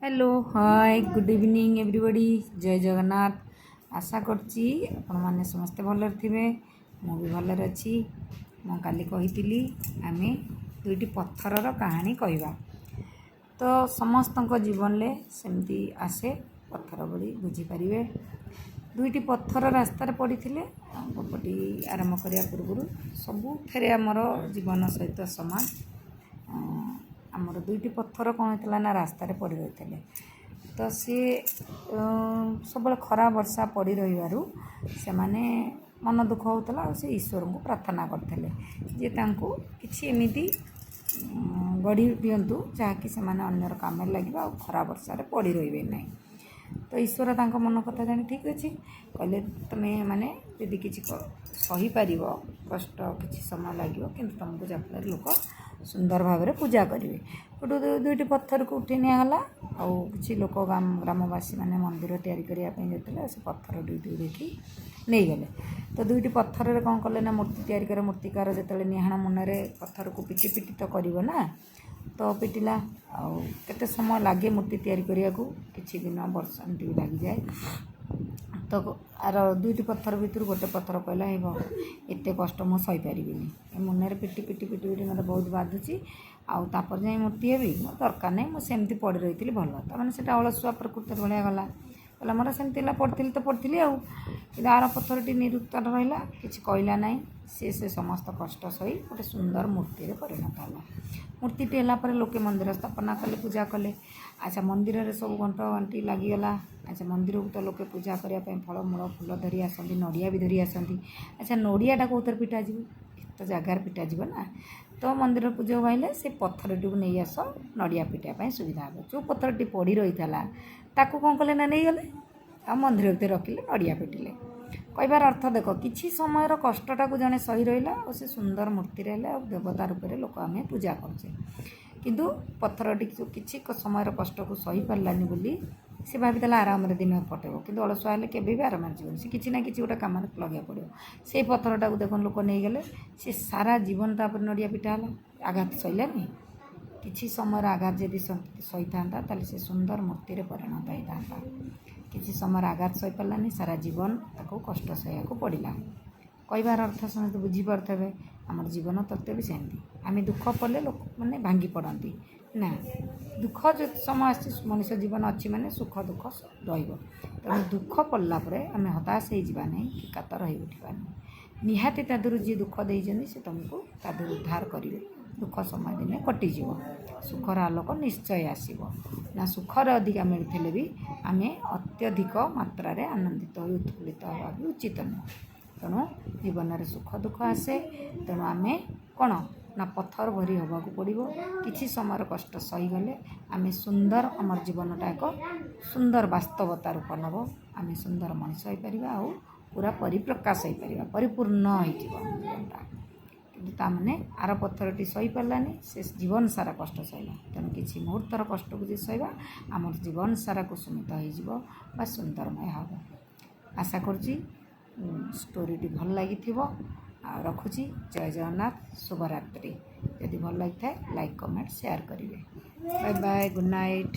Hello hi good evening everybody जय जगन्नाथ। आशा करছি ଆପଣମାନେ ସମସ୍ତେ ଭଲରେ ଥିବେ। ମୁଁ ବି ଭଲରେ ଅଛି। ମୁଁ କାଲି କହିଥିଲି ଆମେ ଦୁଇଟି ପଥରର କାହାଣୀ କହିବା। ତ ସମସ୍ତଙ୍କ ଜୀବନରେ ସେମିତି ଆସେ ପଥର ବୋଲି ବୁଝିପାରିବେ। ଦୁଇଟି ପଥର ରାସ୍ତାରେ ପଡ଼ିଥିଲେ ଗପଟି ଆରମ୍ଭ କରିବା ପୂର୍ବରୁ ସବୁଥିରେ ଆମର ଜୀବନ ସହିତ ସମାନ। ଆମର ଦୁଇଟି ପଥର କ'ଣ ହେଇଥିଲା ନା ରାସ୍ତାରେ ପଡ଼ି ରହିଥିଲେ। ତ ସିଏ ସବୁବେଳେ ଖରା ବର୍ଷା ପଡ଼ି ରହିବାରୁ ସେମାନେ ମନ ଦୁଃଖ ହେଉଥିଲା ଆଉ ସେ ଈଶ୍ୱରଙ୍କୁ ପ୍ରାର୍ଥନା କରିଥିଲେ ଯେ ତାଙ୍କୁ କିଛି ଏମିତି ଗଢ଼ି ଦିଅନ୍ତୁ ଯାହାକି ସେମାନେ ଅନ୍ୟର କାମରେ ଲାଗିବ ଆଉ ଖରା ବର୍ଷାରେ ପଡ଼ି ରହିବେ ନାହିଁ। ତ ଈଶ୍ୱର ତାଙ୍କ ମନ କଥା ଜାଣି ଠିକ୍ ଅଛି କହିଲେ ତୁମେ ମାନେ ଯଦି କିଛି ସହିପାରିବ କଷ୍ଟ କିଛି ସମୟ ଲାଗିବ କିନ୍ତୁ ତୁମକୁ ଯାତ୍ରାରେ ଲୋକ ସୁନ୍ଦର ଭାବରେ ପୂଜା କରିବେ। ଗୋଟେ ଦୁଇଟି ପଥରକୁ ଉଠି ନିଆଗଲା ଆଉ କିଛି ଲୋକ ଗ୍ରାମବାସୀ ମାନେ ମନ୍ଦିର ତିଆରି କରିବା ପାଇଁ ଯାଇଥିଲେ ସେ ପଥର ଦୁଇଟିକୁ ଦେଖି ନେଇଗଲେ। ତ ଦୁଇଟି ପଥରରେ କ'ଣ କଲେ ନା ମୂର୍ତ୍ତି ତିଆରି କରେ। ମୂର୍ତ୍ତିକାର ଯେତେବେଳେ ନିହାଣ ମୁନରେ ପଥରକୁ ପିଟି ପିଟି ତ କରିବ ନା, ତ ପିଟିଲା ଆଉ କେତେ ସମୟ ଲାଗେ ମୂର୍ତ୍ତି ତିଆରି କରିବାକୁ, କିଛି ଦିନ ବର୍ଷ ଏମିତି ବି ଲାଗିଯାଏ। ତ ଆର ଦୁଇଟି ପଥର ଭିତରୁ ଗୋଟେ ପଥର କହିଲା ହେବ ଏତେ କଷ୍ଟ ମୁଁ ସହିପାରିବିନି, ଏ ମୁନରେ ପିଟି ପିଟି ପିଟି ପିଟି ମୋତେ ବହୁତ ବାଧୁଛି ଆଉ ତାପରେ ଯାଇ ମୂର୍ତ୍ତି ହେବି, ମୋର ଦରକାର ନାହିଁ, ମୁଁ ସେମିତି ପଡ଼ି ରହିଥିଲି ଭଲ। ତାମାନେ ସେଇଟା ଅଳସୁଆ ପ୍ରକୃତିର ଭଳିଆ ଗଲା। କହିଲା ମୋର ସେମିତି ହେଲା ପଡ଼ିଥିଲି ତ ପଡ଼ିଥିଲି ଆଉ। କିନ୍ତୁ ଆର ପଥରଟି ନିରୁତ୍ତର ରହିଲା, କିଛି କହିଲା ନାହିଁ। ସେ ସମସ୍ତ କଷ୍ଟ ସହି ଗୋଟେ ସୁନ୍ଦର ମୂର୍ତ୍ତିରେ ପରିଣତ ହେଲା। ମୂର୍ତ୍ତିଟି ହେଲା ପରେ ଲୋକେ ମନ୍ଦିର ସ୍ଥାପନା କଲେ, ପୂଜା କଲେ। ଆଚ୍ଛା ମନ୍ଦିରରେ ସବୁ ଘଣ୍ଟ ଘଣ୍ଟି ଲାଗିଗଲା। ଆଚ୍ଛା ମନ୍ଦିରକୁ ତ ଲୋକେ ପୂଜା କରିବା ପାଇଁ ଫଳମୂଳ ଫୁଲ ଧରି ଆସନ୍ତି, ନଡ଼ିଆ ବି ଧରି ଆସନ୍ତି। ଆଚ୍ଛା ନଡ଼ିଆଟା କେଉଁଥିରେ ପିଟାଯିବ? ତ ଜାଗାରେ ପିଟାଯିବ ନା। ତ ମନ୍ଦିର ପୂଜାକୁ ଆଇଲେ ସେ ପଥରଟିକୁ ନେଇ ଆସ, ନଡ଼ିଆ ପିଟିବା ପାଇଁ ସୁବିଧା ହେବ। ଯେଉଁ ପଥରଟି ପଡ଼ି ରହିଥିଲା ତାକୁ କ'ଣ କଲେ ନା ନେଇଗଲେ ଆଉ ମନ୍ଦିର ଭିତରେ ରଖିଲେ, ନଡ଼ିଆ ପିଟିଲେ। କହିବାର ଅର୍ଥ ଦେଖ, କିଛି ସମୟର କଷ୍ଟଟାକୁ ଜଣେ ସହି ରହିଲା ଆଉ ସେ ସୁନ୍ଦର ମୂର୍ତ୍ତିରେ ହେଲେ ଆଉ ଦେବତା ରୂପରେ ଲୋକ ଆମେ ପୂଜା କରୁଛେ। କିନ୍ତୁ ପଥରଟି କିଛି ସମୟର କଷ୍ଟକୁ ସହିପାରିଲାନି ବୋଲି ସେ ଭାବିଥିଲା ଆରାମରେ ଦିନ କଟେଇବ, କିନ୍ତୁ ଅଳସୁଆ ହେଲେ କେବେ ବି ଆରାମରେ ଯିବନି, ସେ କିଛି ନା କିଛି ଗୋଟେ କାମରେ ଲଗେଇବାକୁ ପଡ଼ିବ। ସେଇ ପଥରଟାକୁ ଦେଖନ୍ତୁ ଲୋକ ନେଇଗଲେ, ସେ ସାରା ଜୀବନ ତାପରେ ନଡ଼ିଆ ପିଟା ହେଲା, ଆଘାତ ସହିଲାନି। କିଛି ସମୟର ଆଘାତ ଯଦି ସହିଥାନ୍ତା ତାହେଲେ ସେ ସୁନ୍ଦର ମୂର୍ତ୍ତିରେ ପରିଣତ ହେଇଥାନ୍ତା। କିଛି ସମୟର ଆଘାତ ସହିପାରିଲାନି, ସାରା ଜୀବନ ତାକୁ କଷ୍ଟ ସହିବାକୁ ପଡ଼ିଲା। କହିବାର ଅର୍ଥ ସମସ୍ତେ ବୁଝିପାରୁଥିବେ। ଆମର ଜୀବନ ତତ୍ତ୍ୱ ବି ସେମିତି। ଆମେ ଦୁଃଖ ପଡ଼ିଲେ ଲୋକମାନେ ଭାଙ୍ଗି ପଡ଼ନ୍ତି ନା। ଦୁଃଖ ଯଦି ସମୟ ଆସିଛି, ମଣିଷ ଜୀବନ ଅଛି ମାନେ ସୁଖ ଦୁଃଖ ରହିବ। ତେଣୁ ଦୁଃଖ ପଡ଼ିଲା ପରେ ଆମେ ହତାଶ ହେଇଯିବା ନାହିଁ କି କାତର ହେଇ ଉଠିବାନି। ନିହାତି ତା ଦେହରୁ ଯିଏ ଦୁଃଖ ଦେଇଛନ୍ତି ସେ ତୁମକୁ ତା ଦେହରୁ ଉଦ୍ଧାର କରିବେ। ଦୁଃଖ ସମୟ ଦିନେ କଟିଯିବ, ସୁଖର ଆଲୋକ ନିଶ୍ଚୟ ଆସିବ। ନା ସୁଖରେ ଅଧିକା ମିଳିଥିଲେ ବି ଆମେ ଅତ୍ୟଧିକ ମାତ୍ରାରେ ଆନନ୍ଦିତ ହୋଇ ଉତ୍ଫୁଲ୍ଲିତ ହେବା ବି ଉଚିତ ନୁହେଁ। ତେଣୁ ଜୀବନରେ ସୁଖ ଦୁଃଖ ଆସେ, ତେଣୁ ଆମେ କ'ଣ ନା ପଥର ଭରି ହେବାକୁ ପଡ଼ିବ। କିଛି ସମୟର କଷ୍ଟ ସହିଗଲେ ଆମେ ସୁନ୍ଦର, ଆମର ଜୀବନଟା ଏକ ସୁନ୍ଦର ବାସ୍ତବତା ରୂପ ନେବ। ଆମେ ସୁନ୍ଦର ମଣିଷ ହୋଇପାରିବା ଆଉ ପୁରା ପରିପ୍ରକାଶ ହୋଇପାରିବା, ପରିପୂର୍ଣ୍ଣ ହୋଇଯିବ ଜୀବନଟା। କିନ୍ତୁ ତାମାନେ ଆର ପଥରଟି ସହିପାରିଲାନି, ସେ ଜୀବନ ସାରା କଷ୍ଟ ସହିଲା। ତେଣୁ କିଛି ମୁହୂର୍ତ୍ତର କଷ୍ଟକୁ ଯେ ସହିବା ଆମର ଜୀବନ ସାରା କୁସୁମିତ ହୋଇଯିବ ବା ସୁନ୍ଦରମୟ ହେବ। ଆଶା କରୁଛି ଷ୍ଟୋରିଟି ଭଲ ଲାଗିଥିବ। ଆଉ ରଖୁଛି, ଜୟ ଜଗନ୍ନାଥ, ଶୁଭରାତ୍ରି। ଯଦି ଭଲ ଲାଗିଥାଏ ଲାଇକ୍ କମେଣ୍ଟ ସେୟାର କରିବେ। Bye bye, good night.